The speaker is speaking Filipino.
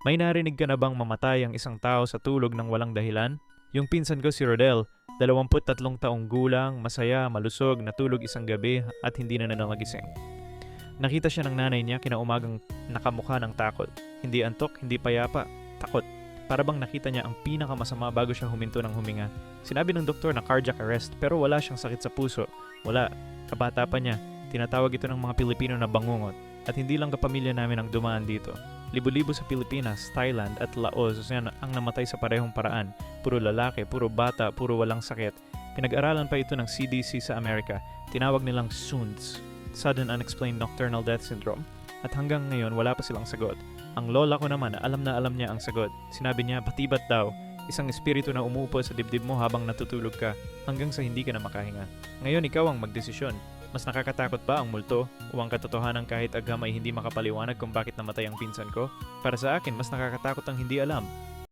May narinig ka na bang mamatay ang isang tao sa tulog ng walang dahilan? Yung pinsan ko si Rodel, 23 taong gulang, masaya, malusog, natulog isang gabi at hindi na nagising. Nakita siya ng nanay niya kinaumagang nakamukha ng takot. Hindi antok, hindi payapa, takot. Para bang nakita niya ang pinakamasama bago siya huminto ng huminga. Sinabi ng doktor na cardiac arrest pero wala siyang sakit sa puso. Wala. Kabata pa niya. Tinatawag ito ng mga Pilipino na bangungot. At hindi lang kapamilya namin ang dumaan dito. Libo-libo sa Pilipinas, Thailand at Laos ang namatay sa parehong paraan. Puro lalaki, puro bata, puro walang sakit. Pinag-aralan pa ito ng CDC sa Amerika. Tinawag nilang SUNDS, Sudden Unexplained Nocturnal Death Syndrome. At hanggang ngayon wala pa silang sagot. Ang lola ko naman alam na alam niya ang sagot. Sinabi niya batibat daw, isang espiritu na umuupo sa dibdib mo habang natutulog ka hanggang sa hindi ka na makahinga. Ngayon ikaw ang magdesisyon. Mas nakakatakot ba ang multo o ang katotohanan kahit agam ay hindi makapaliwanag kung bakit namatay ang pinsan ko? Para sa akin, mas nakakatakot ang hindi alam.